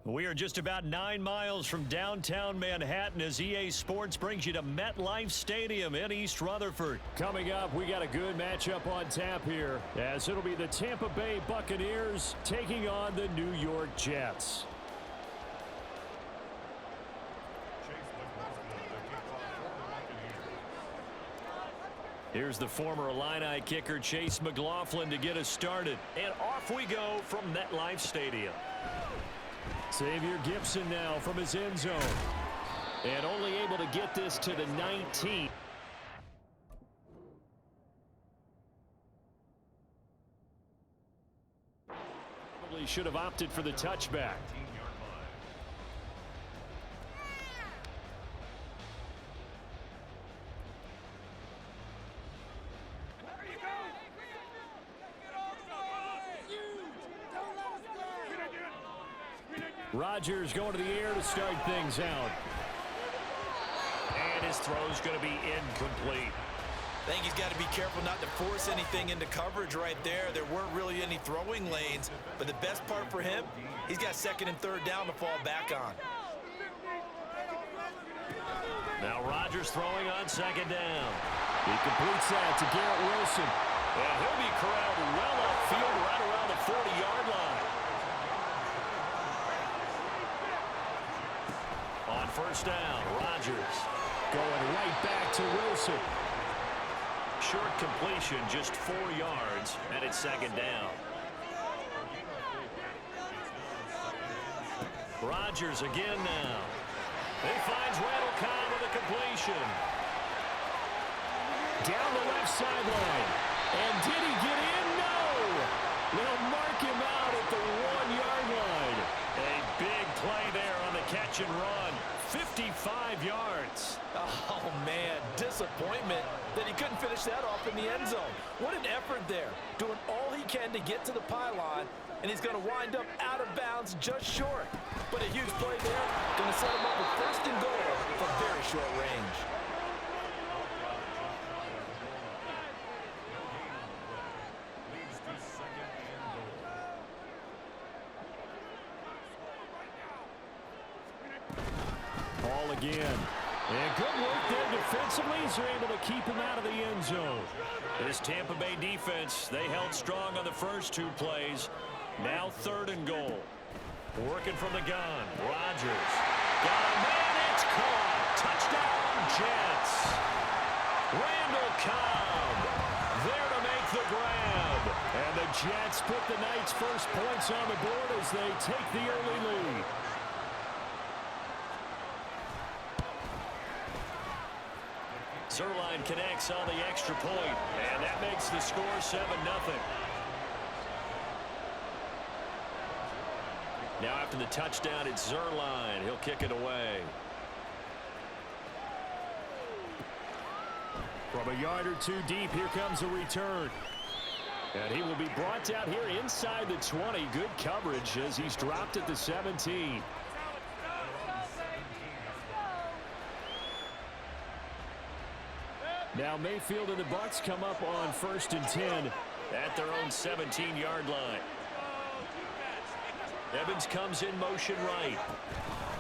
We are just about 9 miles from downtown Manhattan as EA Sports brings you to MetLife Stadium in East Rutherford. Coming up, we got a good matchup on tap here, as it'll be the Tampa Bay Buccaneers taking on the New York Jets. Here's the former Illini kicker Chase McLaughlin to get us started. And off we go from MetLife Stadium. Xavier Gibson now from his end zone. And only able to get this to the 19. Probably should have opted for the touchback. Rodgers going to the air to start things out. And his throw's going to be incomplete. I think he's got to be careful not to force anything into coverage right there. There weren't really any throwing lanes, but the best part for him, he's got second and third down to fall back on. Now Rodgers throwing on second down. He completes that to Garrett Wilson. And he'll be corralled well upfield right around the 40-yard line. On first down, Rodgers going right back to Wilson. Short completion, just 4 yards, and it's second down. Rodgers again now. He finds Randall Cobb with a completion. Down the left sideline. And did he get in? No! They'll mark him out at the 1-yard line. A big play there on the catch and run. 55 yards. Oh, man, disappointment that he couldn't finish that off in the end zone. What an effort there, doing all he can to get to the pylon, and he's going to wind up out of bounds just short. But a huge play there, going to set him up with first and goal from very short range. Ball again. And good work there defensively as they're able to keep him out of the end zone. This Tampa Bay defense, they held strong on the first 2 plays. Now third and goal. Working from the gun. Rodgers. Got a man. It's caught. Touchdown, Jets. Randall Cobb there to make the grab. And the Jets put the night's first points on the board as they take the early lead. Zerline connects on the extra point, and that makes the score 7-0. Now after the touchdown, it's Zerline. He'll kick it away. From a yard or 2 deep, here comes a return. And he will be brought down here inside the 20. Good coverage as he's dropped at the 17. Now Mayfield and the Bucs come up on first and 10 at their own 17-yard line. Evans comes in motion right.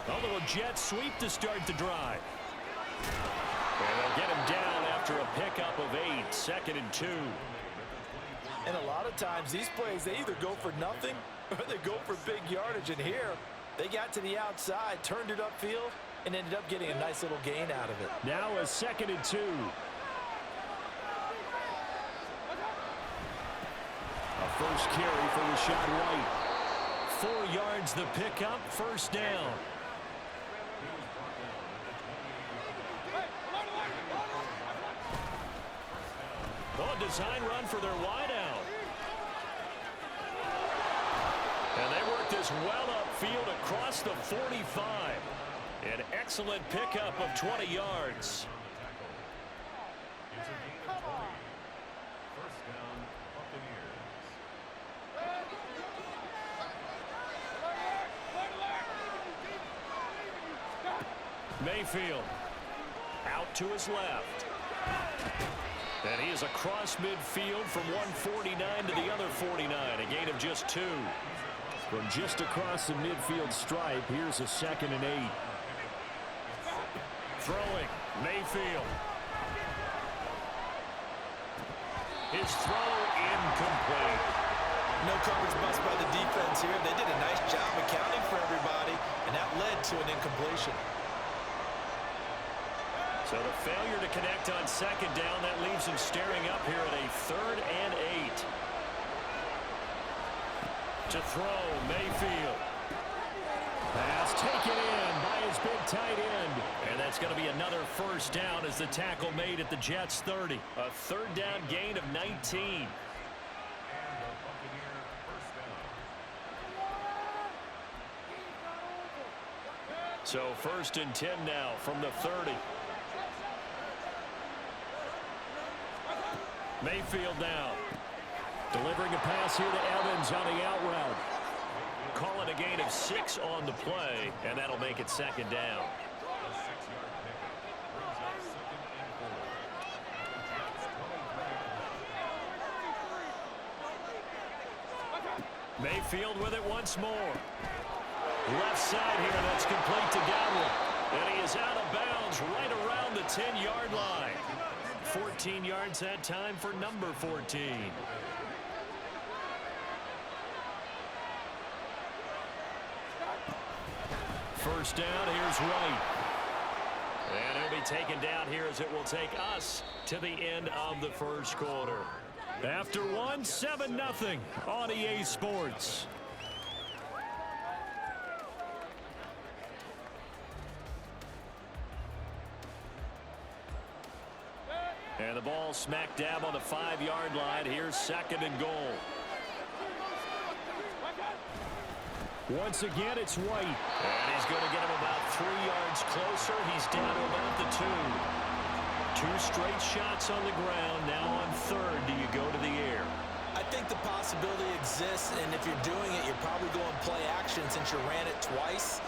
A little jet sweep to start the drive. And they'll get him down after a pickup of 8, second and 2. And a lot of times these plays, they either go for nothing or they go for big yardage. And here, they got to the outside, turned it upfield, and ended up getting a nice little gain out of it. Now a second and 2. A first carry for Rashad White. 4 yards the pickup, first down. Oh, design run for their wideout. And they work this well upfield across the 45. An excellent pickup of 20 yards. Mayfield out to his left. And he is across midfield from 149 to the other 49, a gain of just 2. From just across the midfield stripe, here's a 2nd and 8. Throwing, Mayfield. His throw incomplete. No coverage bust by the defense here. They did a nice job accounting for everybody, and that led to an incompletion. So the failure to connect on 2nd down, that leaves him staring up here at a 3rd and 8. To throw, Mayfield. Pass taken in by his big tight end. And that's going to be another 1st down as the tackle made at the Jets' 30. A 3rd down gain of 19. So 1st and 10 now from the 30. Mayfield now. Delivering a pass here to Evans on the out route. Call it a gain of 6 on the play, and that'll make it 2nd down. Mayfield with it once more. Left side here, that's complete to Godwin. And he is out of bounds right around the 10-yard line. 14 yards that time for number 14. First down, here's Wright. And he'll be taken down here as it will take us to the end of the 1st quarter. After one, 7-0 on EA Sports. And the ball smack dab on the 5-yard line. Here's 2nd and goal. Once again, it's White. And he's going to get him about 3 yards closer. He's down to about the 2. 2 straight shots on the ground. Now on 3rd, do you go to the air? I think the possibility exists, and if you're doing it, you're probably going play action since you ran it twice.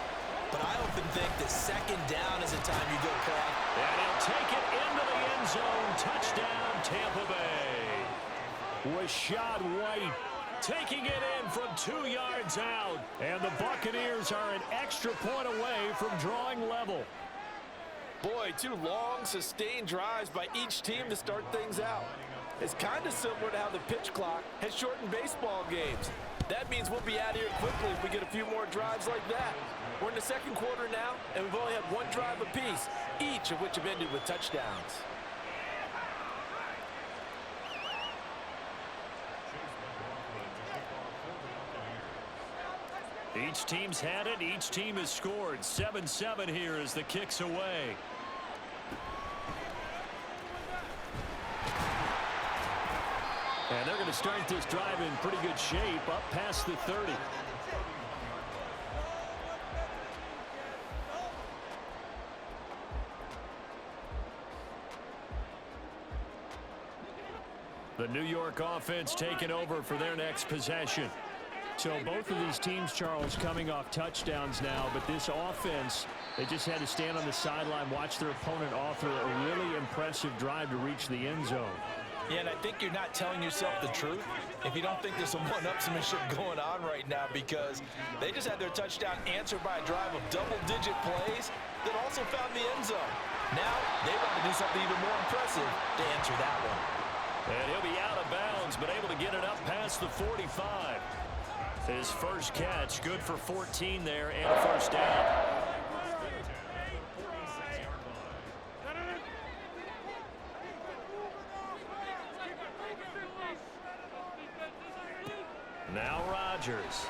But I often think that 2nd down is the time you go play. And he'll take it into the end zone. Touchdown, Tampa Bay. Rashad White taking it in from 2 yards out. And the Buccaneers are an extra point away from drawing level. Boy, 2 long, sustained drives by each team to start things out. It's kind of similar to how the pitch clock has shortened baseball games. That means we'll be out here quickly if we get a few more drives like that. We're in the 2nd quarter now, and we've only had 1 drive apiece, each of which have ended with touchdowns. Each team's had it. Each team has scored. 7-7 here as the kick's away. And they're going to start this drive in pretty good shape up past the 30. The New York offense taking over for their next possession. So both of these teams, Charles, coming off touchdowns now, but this offense, they just had to stand on the sideline, watch their opponent author a really impressive drive to reach the end zone. Yeah, and I think you're not telling yourself the truth if you don't think there's some one-upsmanship going on right now, because they just had their touchdown answered by a drive of double-digit plays that also found the end zone. Now they want to do something even more impressive to answer that one. And he'll be out of bounds, but able to get it up past the 45. His first catch, good for 14 there and a 1st down. Now Rodgers.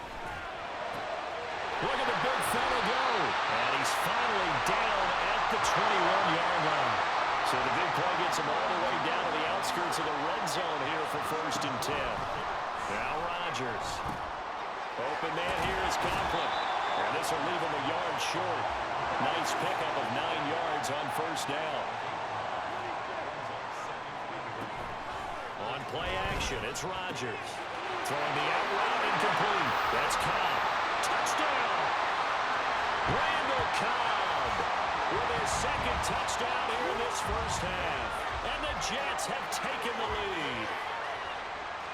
Look at the big fella go. And he's finally down at the 21-yard line. So the big play gets him all the way down to the outskirts of the red zone here for 1st and 10. Now Rodgers. Open man here is Conklin. And this will leave him a yard short. Nice pickup of 9 yards on 1st down. On play action, it's Rodgers. Throwing the out route incomplete. That's Cobb. Touchdown! Randall Cobb with his 2nd touchdown here in this 1st half. And the Jets have taken the lead.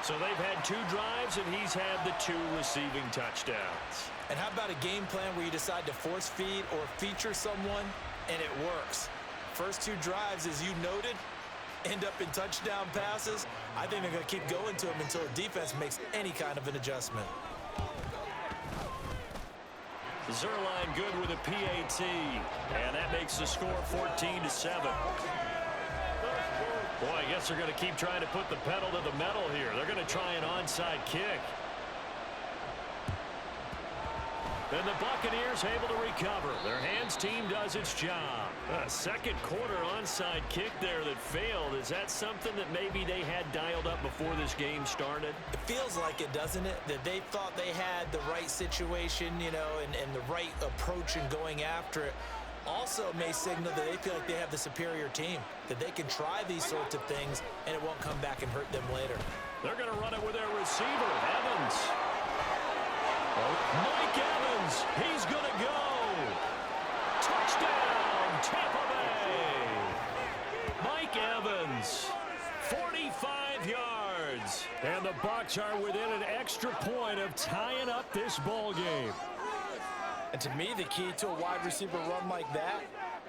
So they've had 2 drives, and he's had the 2 receiving touchdowns. And how about a game plan where you decide to force feed or feature someone, and it works? First 2 drives, as you noted, end up in touchdown passes. I think they're going to keep going to him until the defense makes any kind of an adjustment. Zerline good with a PAT, and that makes the score 14-7. Boy, I guess they're going to keep trying to put the pedal to the metal here. They're going to try an onside kick. And the Buccaneers able to recover. Their hands team does its job. A second quarter onside kick there that failed. Is that something that maybe they had dialed up before this game started? It feels like it, doesn't it? That they thought they had the right situation, you know, and the right approach in going after it. Also may signal that they feel like they have the superior team, that they can try these sorts of things and it won't come back and hurt them later. They're going to run it with their receiver, Evans. Mike Evans, he's going to go. Touchdown, Tampa Bay. Mike Evans, 45 yards. And the Bucs are within an extra point of tying up this ball game. And to me, the key to a wide receiver run like that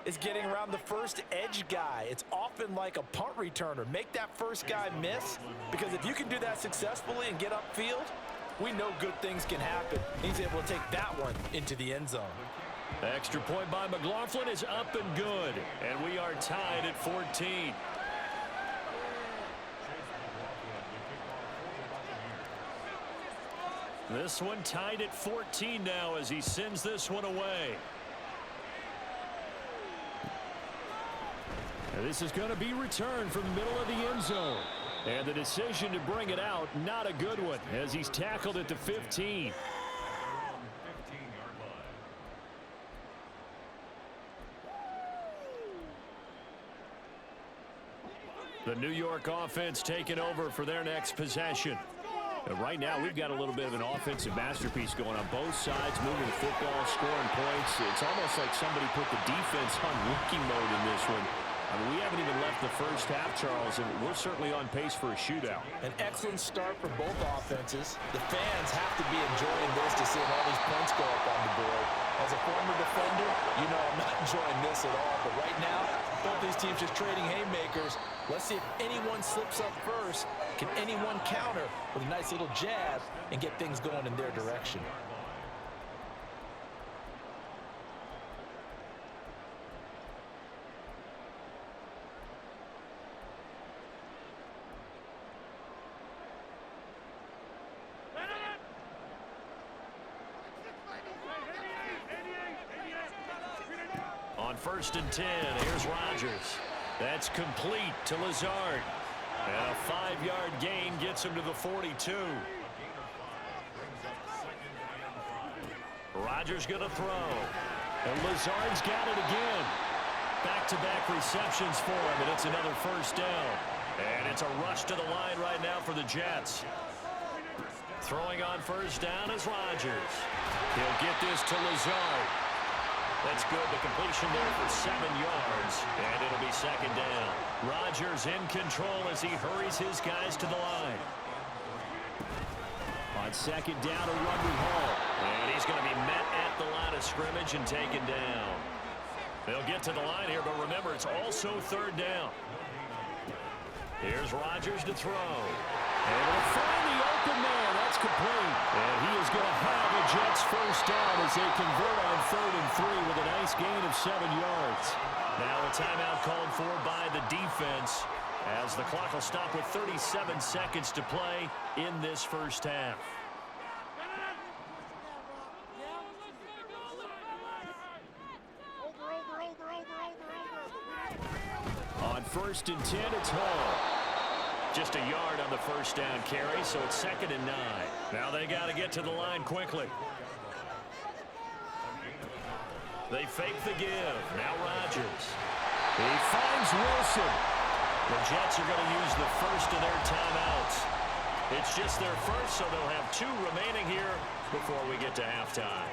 is getting around the first edge guy. It's often like a punt returner. Make that first guy miss, because if you can do that successfully and get upfield, we know good things can happen. He's able to take that one into the end zone. Extra point by McLaughlin is up and good, and we are tied at 14. This one tied at 14 now as he sends this one away. And this is going to be returned from the middle of the end zone. And the decision to bring it out, not a good one, as he's tackled at the 15. The New York offense taking over for their next possession. And right now, we've got a little bit of an offensive masterpiece going on both sides, moving the football, scoring points. It's almost like somebody put the defense on rookie mode in this one. I mean, we haven't even left the first half, Charles, and we're certainly on pace for a shootout. An excellent start for both offenses. The fans have to be enjoying this to see all these points go up on the board. As a former defender, you know I'm not enjoying this at all. But right now, both these teams just trading haymakers. Let's see if anyone slips up first. Can anyone counter with a nice little jab and get things going in their direction? On 1st and 10, here's Rodgers. That's complete to Lazard. And a 5-yard gain gets him to the 42. Rodgers going to throw. And Lazard's got it again. Back-to-back receptions for him, and it's another first down. And it's a rush to the line right now for the Jets. Throwing on first down is Rodgers. He'll get this to Lazard. That's good. The completion there for 7 yards. And it'll be second down. Rodgers in control as he hurries his guys to the line. On second down, a run with Hall. And he's going to be met at the line of scrimmage and taken down. They'll get to the line here, but remember, it's also third down. Here's Rodgers to throw. And he'll find the open man. That's complete. And he is going to have a Jets first down as they convert on 3rd and 3 with a nice gain of 7 yards. Now a timeout called for by the defense as the clock will stop with 37 seconds to play in this first half. On 1st and 10, it's Hall. Just a yard on the first down carry, so it's 2nd and 9. Now they got to get to the line quickly. They fake the give. Now Rodgers. He finds Wilson. The Jets are going to use the first of their timeouts. It's just their first, so they'll have 2 remaining here before we get to halftime.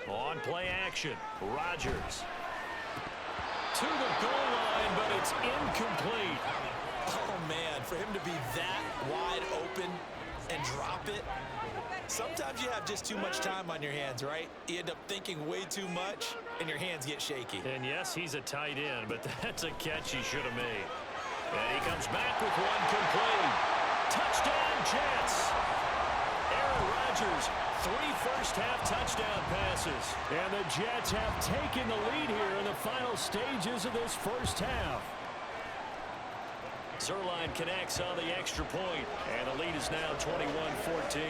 On Play action. Rodgers. To the goal line, but it's incomplete. Oh, man, for him to be that wide open and drop it. Sometimes you have just too much time on your hands, right? You end up thinking way too much, and your hands get shaky. And yes, he's a tight end, but that's a catch he should have made. And he comes back with one complete. Touchdown, Jets. Aaron Rodgers, 3 first-half touchdown passes. And the Jets have taken the lead here in the final stages of this first half. Zerline connects on the extra point, and the lead is now 21-14.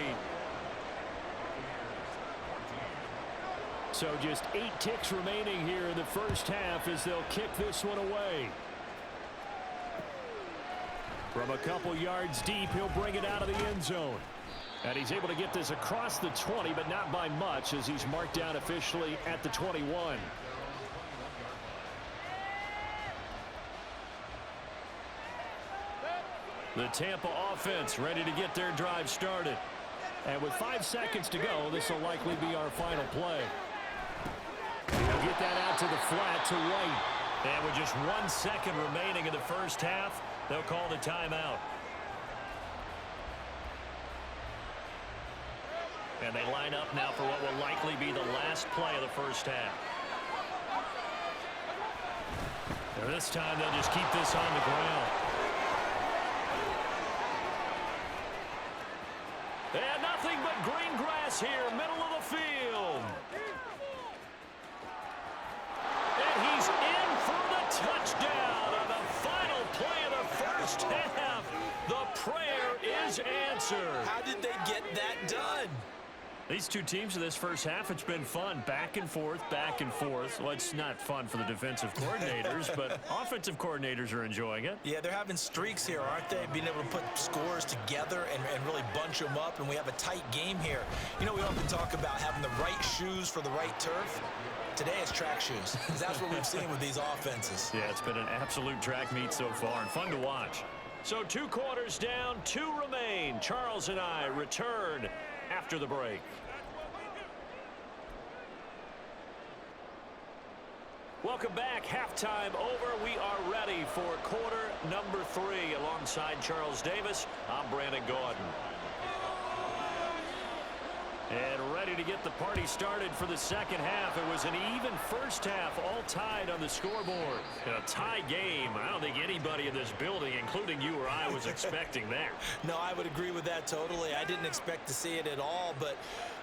So just 8 ticks remaining here in the first half as they'll kick this one away. From a couple yards deep, he'll bring it out of the end zone. And he's able to get this across the 20, but not by much as he's marked down officially at the 21. The Tampa offense ready to get their drive started. And with 5 seconds to go, this will likely be our final play. He'll get that out to the flat to White. And with just 1 second remaining in the first half, they'll call the timeout. And they line up now for what will likely be the last play of the first half. And this time they'll just keep this on the ground. And nothing but green grass here, middle of the field. And he's in for the touchdown on the final play of the first half. The prayer is answered. How did they get that done? These two teams in this first half, it's been fun. Back and forth, back and forth. Well, it's not fun for the defensive coordinators, but offensive coordinators are enjoying it. Yeah, they're having streaks here, aren't they? Being able to put scores together and really bunch them up, and we have a tight game here. You know, we often talk about having the right shoes for the right turf. Today it's track shoes. That's what we've seen with these offenses. Yeah, it's been an absolute track meet so far and fun to watch. So 2 quarters down, 2 remain. Charles and I return after the break. Welcome back. Halftime over. We are ready for quarter number 3. Alongside Charles Davis, I'm Brandon Gordon. And ready to get the party started for the second half. It was an even first half, all tied on the scoreboard. In a tie game, I don't think anybody in this building, including you or I, was expecting that. No, I would agree with that totally. I didn't expect to see it at all, but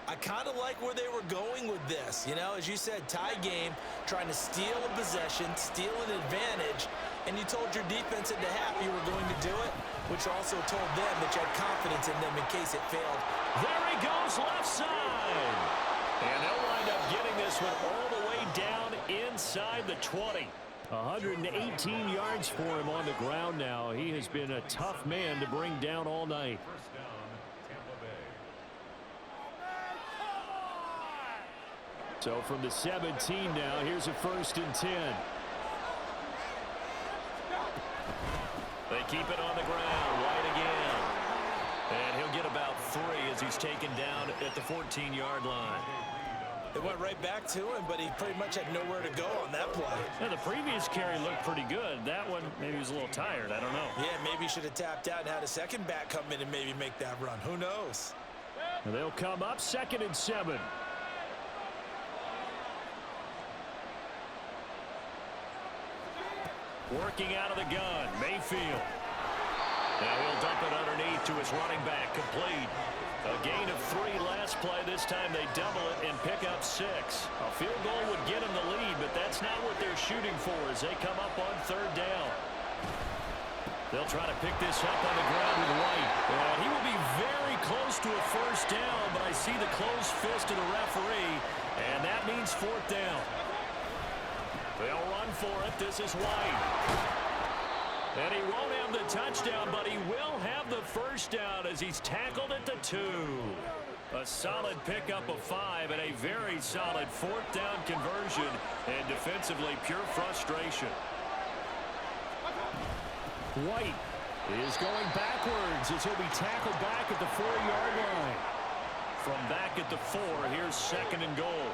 I kind of like where they were going with this. You know, as you said, tie game, trying to steal a possession, steal an advantage, and you told your defense at the half you were going to do it, which also told them that you had confidence in them in case it failed. There he goes, left side. And they'll wind up getting this one all the way down inside the 20. 118 yards for him on the ground now. He has been a tough man to bring down all night. So from the 17 now, here's a 1st and 10. They keep it on the ground. White again. And he'll get about 3 as he's taken down at the 14-yard line. It went right back to him, but he pretty much had nowhere to go on that play. Yeah, the previous carry looked pretty good. That one, maybe he was a little tired. I don't know. Yeah, maybe he should have tapped out and had a second back come in and maybe make that run. Who knows? And they'll come up 2nd and 7. Working out of the gun, Mayfield. Now he'll dump it underneath to his running back, complete. A gain of 3 last play. This time they double it and pick up 6. A field goal would get them the lead, but that's not what they're shooting for as they come up on 3rd down. They'll try to pick this up on the ground with White. He will be very close to a 1st down, but I see the closed fist of the referee, and that means 4th down. They'll run for it. This is White. And he won't have the touchdown, but he will have the 1st down as he's tackled at the 2. A solid pickup of 5 and a very solid 4th down conversion. And defensively, pure frustration. White is going backwards as he'll be tackled back at the 4-yard line. From back at the 4, here's 2nd and goal.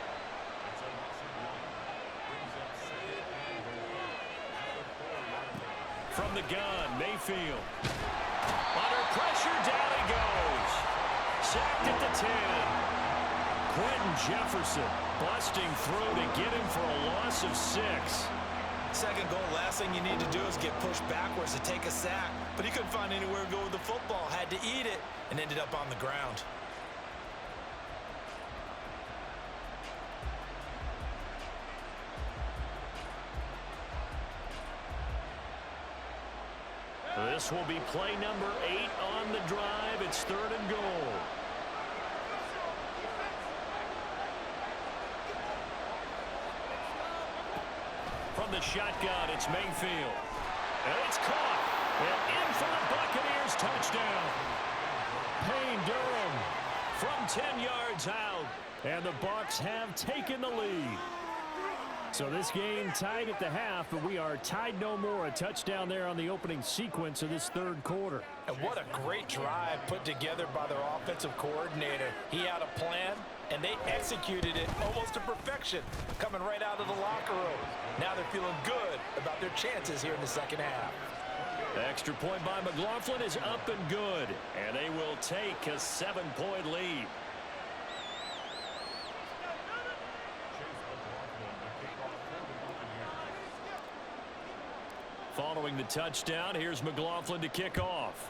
from the gun. Mayfield. Under pressure, down he goes. Sacked at the 10. Quentin Jefferson busting through to get him for a loss of 6. Second goal, last thing you need to do is get pushed backwards to take a sack. But he couldn't find anywhere to go with the football. Had to eat it and ended up on the ground. This will be play number 8 on the drive. It's 3rd and goal. From the shotgun, it's Mayfield. And it's caught. And in for the Buccaneers touchdown. Payne Durham from 10 yards out. And the Bucs have taken the lead. So this game tied at the half, but we are tied no more. A touchdown there on the opening sequence of this 3rd quarter. And what a great drive put together by their offensive coordinator. He had a plan, and they executed it almost to perfection, coming right out of the locker room. Now they're feeling good about their chances here in the second half. The extra point by McLaughlin is up and good, and they will take a 7-point lead. Following the touchdown, here's McLaughlin to kick off.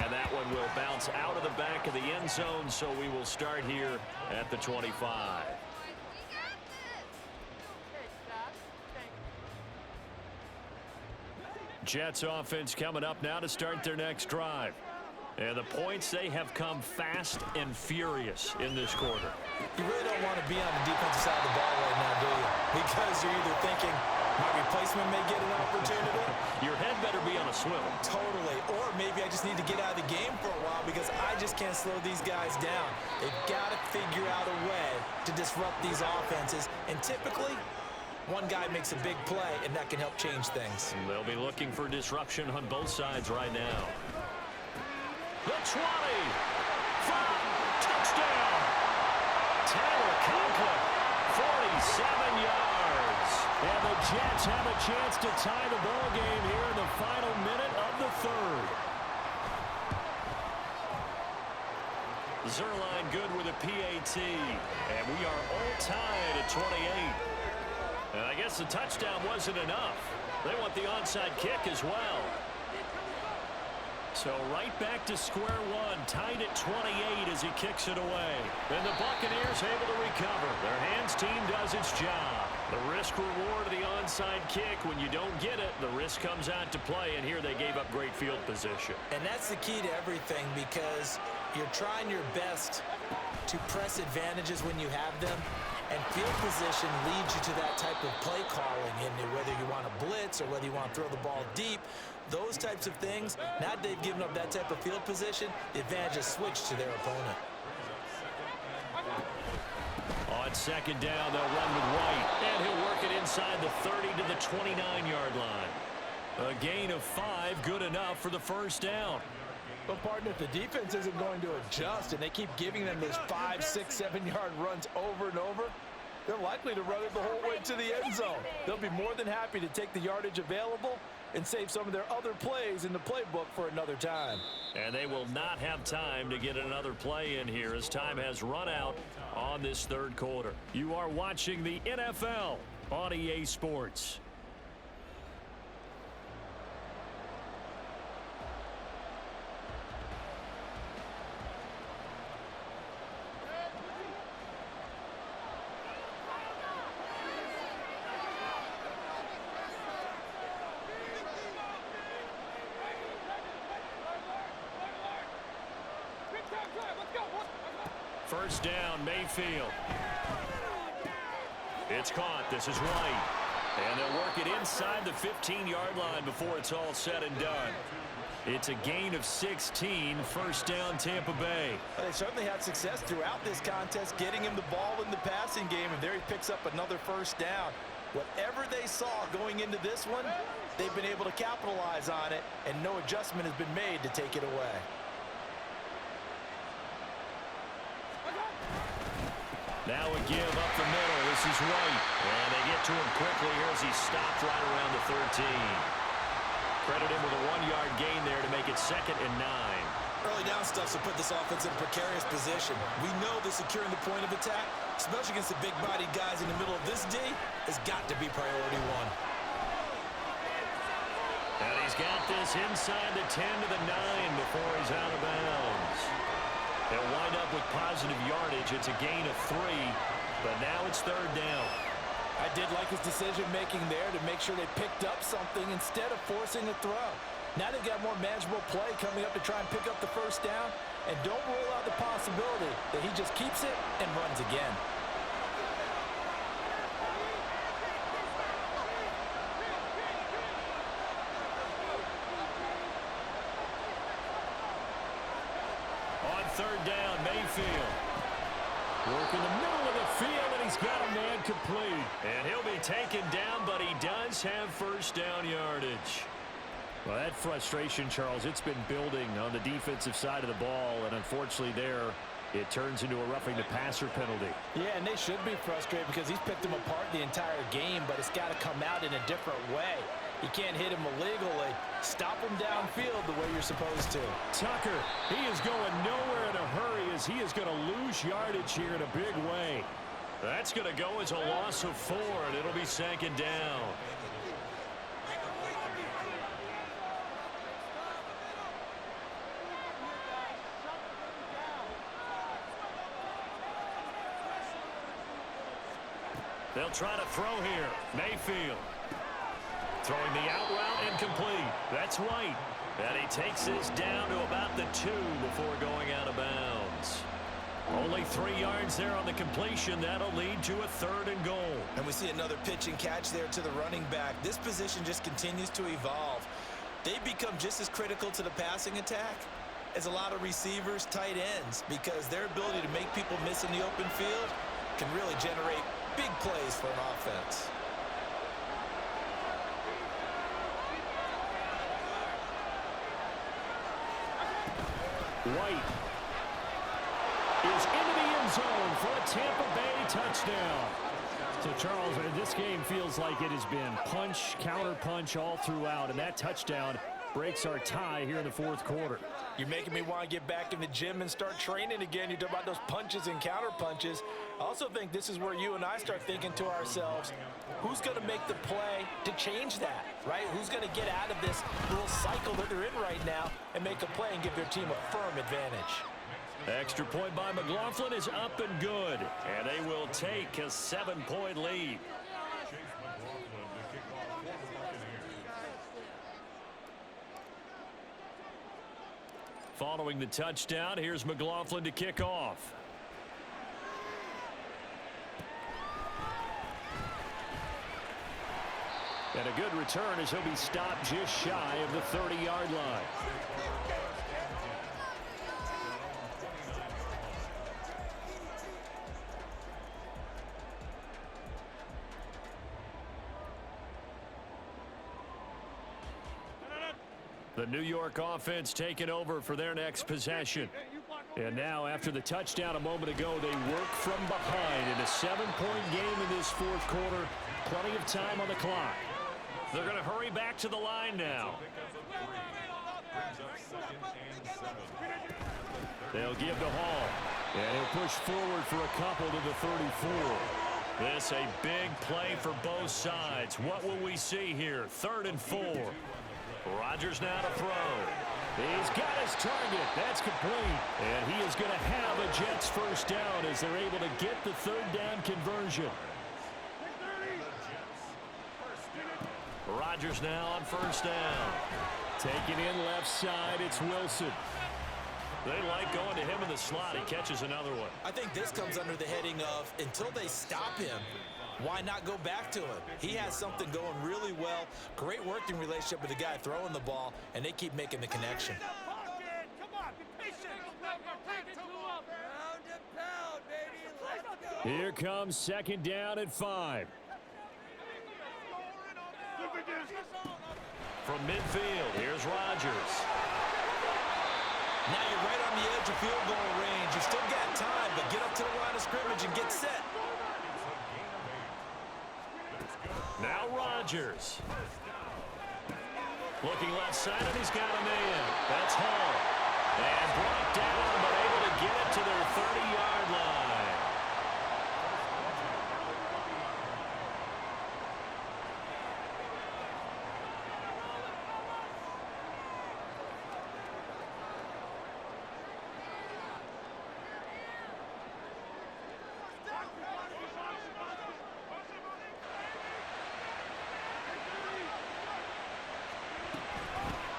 And that one will bounce out of the back of the end zone, so we will start here at the 25. Jets offense coming up now to start their next drive. And the points, they have come fast and furious in this quarter. You really don't want to be on the defensive side of the ball right now, do you? Because you're either thinking, my replacement may get an opportunity. Your head better be on a swivel. Totally. Or maybe I just need to get out of the game for a while because I just can't slow these guys down. They've got to figure out a way to disrupt these offenses. And typically, one guy makes a big play, and that can help change things. And they'll be looking for disruption on both sides right now. The 20. Touchdown. Tyler Conklin, 47 yards. And the Jets have a chance to tie the ball game here in the final minute of the 3rd. Zerline good with a PAT. And we are all tied at 28. And I guess the touchdown wasn't enough. They want the onside kick as well. So right back to square one, tied at 28 as he kicks it away. And the Buccaneers able to recover. Their hands team does its job. The risk reward of the onside kick, when you don't get it, the risk comes out to play, and here they gave up great field position. And that's the key to everything, because you're trying your best to press advantages when you have them, and field position leads you to that type of play calling, and whether you want to blitz or whether you want to throw the ball deep, those types of things. Now that they've given up that type of field position, the advantage is switched to their opponent. On second down, they'll run with White, and he'll work it inside the 30 to the 29-yard line. A gain of 5, good enough for the first down. But, partner, if the defense isn't going to adjust and they keep giving them those 5, 6, 7-yard runs over and over, they're likely to run it the whole way to the end zone. They'll be more than happy to take the yardage available and save some of their other plays in the playbook for another time. And they will not have time to get another play in here as time has run out on this 3rd quarter. You are watching the NFL on EA Sports. First down, Mayfield. It's caught. This is White. And they'll work it inside the 15-yard line before it's all said and done. It's a gain of 16. First down, Tampa Bay. They certainly had success throughout this contest, getting him the ball in the passing game, and there he picks up another first down. Whatever they saw going into this one, they've been able to capitalize on it, and no adjustment has been made to take it away. Now a give up the middle. This is White. And they get get to him quickly here as he stopped right around the 13. Credit him with a 1-yard gain there to make it 2nd and 9. Early down stuff to put this offense in a precarious position. We know that securing the point of attack, especially against the big-bodied guys in the middle of this D, has got to be priority one. And he's got this inside the 10 to the 9 before he's out of bounds. They'll wind up with positive yardage. It's a gain of 3, but now it's 3rd down. I did like his decision-making there to make sure they picked up something instead of forcing a throw. Now they've got more manageable play coming up to try and pick up the 1st down, and don't rule out the possibility that he just keeps it and runs again. On 3rd down, Mayfield. Work in the middle of the field, and he's got a man complete. And he'll be taken down, but he does have 1st down yardage. Well, that frustration, Charles, it's been building on the defensive side of the ball, and unfortunately there, it turns into a roughing the passer penalty. Yeah, and they should be frustrated because he's picked them apart the entire game, but it's got to come out in a different way. You can't hit him illegally. Stop him downfield the way you're supposed to. Tucker, he is going nowhere in a hurry as he is going to lose yardage here in a big way. That's going to go as a loss of 4, and it'll be 2nd down. They'll try to throw here. Mayfield. Throwing the out route incomplete. That's White. And he takes this down to about the 2 before going out of bounds. Only 3 yards there on the completion. That'll lead to a 3rd and goal. And we see another pitch and catch there to the running back. This position just continues to evolve. They become just as critical to the passing attack as a lot of receivers, tight ends, because their ability to make people miss in the open field can really generate big plays for an offense. White is into the end zone for a Tampa Bay touchdown. So, Charles, this game feels like it has been punch, counter-punch all throughout, and that touchdown breaks our tie here in the 4th quarter. You're making me want to get back in the gym and start training again. You talk about those punches and counter punches. I also think this is where you and I start thinking to ourselves, who's going to make the play to change that, right? Who's going to get out of this little cycle that they're in right now and make a play and give their team a firm advantage? Extra point by McLaughlin is up and good, and they will take a 7-point lead. Following the touchdown, here's McLaughlin to kick off. And a good return as he'll be stopped just shy of the 30-yard line. The New York offense taking over for their next possession. And now, after the touchdown a moment ago, they work from behind in a 7-point game in this 4th quarter. Plenty of time on the clock. They're going to hurry back to the line now. They'll give to Hall. And he'll push forward for a couple to the 34. This a big play for both sides. What will we see here? 3rd and 4. Rodgers now to throw. He's got his target. That's complete. And he is going to have a Jets 1st down as they're able to get the 3rd down conversion. Rodgers now on 1st down. Taking in left side, it's Wilson. They like going to him in the slot. He catches another one. I think this comes under the heading of, until they stop him, why not go back to him? He has something going really well. Great working relationship with the guy throwing the ball, and they keep making the connection. Here comes 2nd down at 5. From midfield, here's Rodgers. Now you're right on the edge of field goal range. You've still got time, but get up to the line of scrimmage and get set. Now Rodgers. Looking left side, and he's got a man. That's Hall. And brought down, but able to get it to their 30-yard line.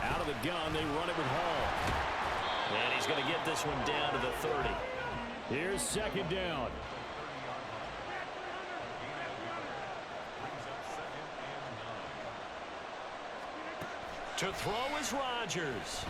Out of the gun, they run it with Hall. And he's going to get this one down to the 30. Here's second down. To throw is Rodgers.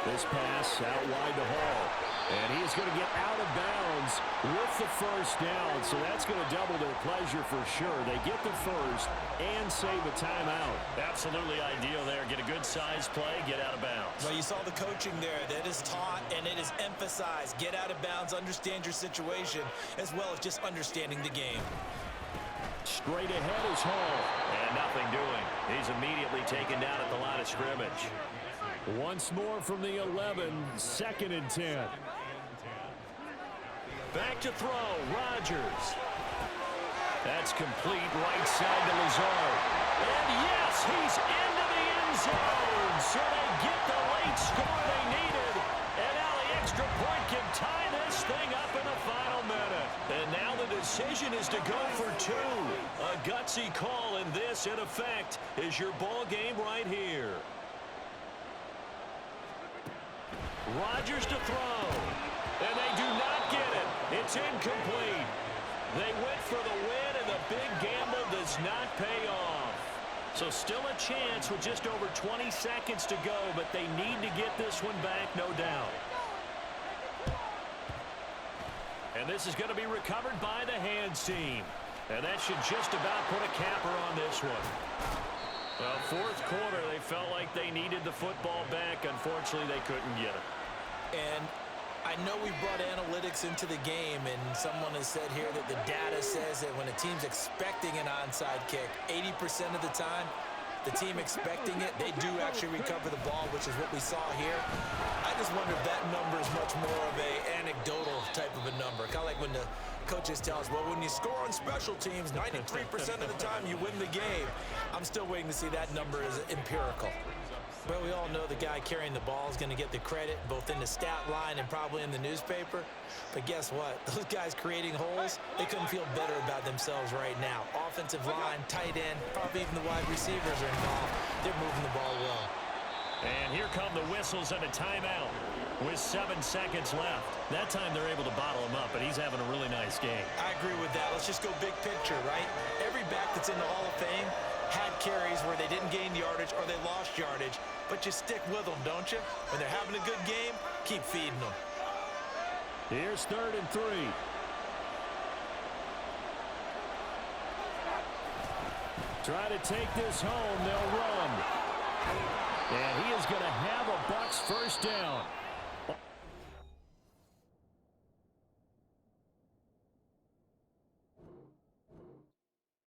This pass out wide to Hall. And he is going to get out of bounds with the first down. So that's going to double their pleasure for sure. They get the first and save a timeout. Absolutely ideal there. Get a good size play, get out of bounds. Well, you saw the coaching there. That is taught and it is emphasized. Get out of bounds, understand your situation, as well as just understanding the game. Straight ahead is Hall. And nothing doing. He's immediately taken down at the line of scrimmage. Once more from the 11, 2nd and 10. Back to throw, Rodgers. That's complete right side to Lazard. And yes, he's into the end zone. So they get the late score they needed. And now the extra point can tie this thing up in the final minute. And now the decision is to go for 2. A gutsy call, and this, in effect, is your ball game right here. Rodgers to throw. And they do not get it. It's incomplete. They went for the win, and the big gamble does not pay off. So still a chance with just over 20 seconds to go, but they need to get this one back, no doubt. And this is going to be recovered by the hands team. And that should just about put a capper on this one. Well, fourth quarter, they felt like they needed the football back. Unfortunately, they couldn't get it. And I know we brought analytics into the game, and someone has said here that the data says that when a team's expecting an onside kick, 80% of the time, the team expecting it, they do actually recover the ball, which is what we saw here. I just wonder if that number is much more of a anecdotal type of a number. Kind of like when the coaches tell us, well, when you score on special teams, 93% of the time you win the game. I'm still waiting to see that number as empirical. But we all know the guy carrying the ball is going to get the credit both in the stat line and probably in the newspaper. But guess what? Those guys creating holes, they couldn't feel better about themselves right now. Offensive line, tight end, probably even the wide receivers are involved. They're moving the ball well. And here come the whistles and a timeout with 7 seconds left. That time they're able to bottle him up, but he's having a really nice game. I agree with that. Let's just go big picture, right? Every back that's in the Hall of Fame had carries where they didn't gain yardage or they lost yardage, but you stick with them, don't you? When they're having a good game, keep feeding them. Here's 3rd and 3. Try to take this home, they'll run. And he is going to have a Bucs first down.